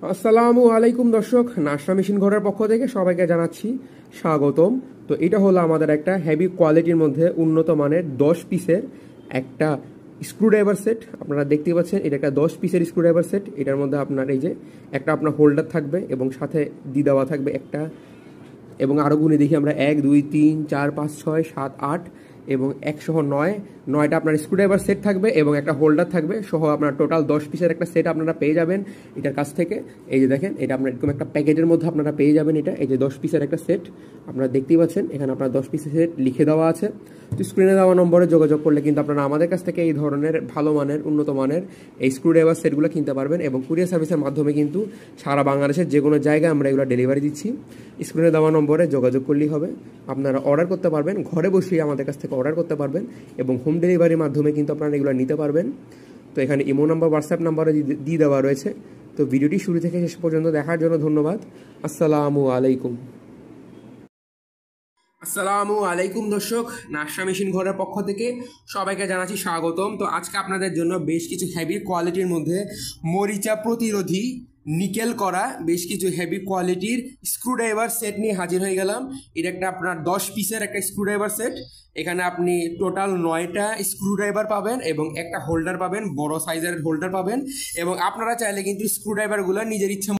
আসসালামু আলাইকুম দর্শক, নাশরা মেশিন ঘরের পক্ষ থেকে সবাইকে জানাচ্ছি স্বাগতম। তো এটা হলো আমাদের একটা হেভি কোয়ালিটির মধ্যে উন্নত মানের 10 পিসের একটা স্ক্রুড্রাইভার সেট। আপনারা দেখতে পাচ্ছেন এটা একটা 10 পিসের স্ক্রুড্রাইভার সেট। এটার মধ্যে আপনার এই যে একটা আপনার হোল্ডার থাকবে এবং সাথে দেওয়া থাকবে একটা, এবং আরও গুণে দেখি আমরা 1 2 3 4 5 6 7 8 এবং 1 সহ 9টা আপনার স্ক্রুড্রাইভার সেট থাকবে এবং একটা হোল্ডার থাকবে সহ আপনার টোটাল 10 পিসের একটা সেট আপনারা পেয়ে যাবেন এটার কাছ থেকে। এই যে দেখেন, এটা আপনার এরকম একটা প্যাকেটের মধ্যে আপনারা পেয়ে যাবেন। এটা এই যে 10 পিসের একটা সেট আপনারা দেখতেই পাচ্ছেন, এখানে আপনার 10 পিসের সেট লিখে দেওয়া আছে। তো স্ক্রিনে দেওয়া নম্বরে যোগাযোগ করলে কিন্তু আপনারা আমাদের কাছ থেকে এই ধরনের ভালো মানের উন্নত মানের এই স্ক্রুড্রাইভার সেটগুলো কিনতে পারবেন এবং কুরিয়ার সার্ভিসের মাধ্যমে কিন্তু সারা বাংলাদেশের যে কোনো জায়গায় আমরা এগুলো ডেলিভারি দিচ্ছি। স্ক্রিনে দেওয়া নম্বরে যোগাযোগ করলেই হবে, আপনারা অর্ডার করতে পারবেন, ঘরে বসেই আমাদের কাছ থেকে অর্ডার করতে পারবেন এবং হোম ডেলিভারির মাধ্যমে কিন্তু আপনারা এগুলো নিতে পারবেন। তো এখানে ইমো নাম্বার, হোয়াটসঅ্যাপ নাম্বারে দিয়ে দেওয়া রয়েছে। তো ভিডিওটি শুরু থেকে শেষ পর্যন্ত দেখার জন্য ধন্যবাদ। আসসালামু আলাইকুম। আসসালামু আলাইকুম দর্শক, নাশরা মেশিন ঘরের পক্ষ থেকে সবাইকে জানাচ্ছি স্বাগতম। তো আজকে আপনাদের জন্য বেশ কিছু হেভি কোয়ালিটির মধ্যে মরিচা প্রতিরোধী নিকেল করা বেশ কিছু হেভি কোয়ালিটির স্ক্রুড্রাইভার সেট নিয়ে হাজির হয়ে গেলাম। এটা একটা আপনার 10 পিসের একটা স্ক্রুড্রাইভার সেট। এখানে আপনি টোটাল 9টা স্ক্রুড্রাইভার পাবেন এবং একটা হোল্ডার পাবেন, বড় সাইজের হোল্ডার পাবেন। এবং আপনারা চাইলে কিন্তু স্ক্রুড্রাইভারগুলো নিজের ইচ্ছা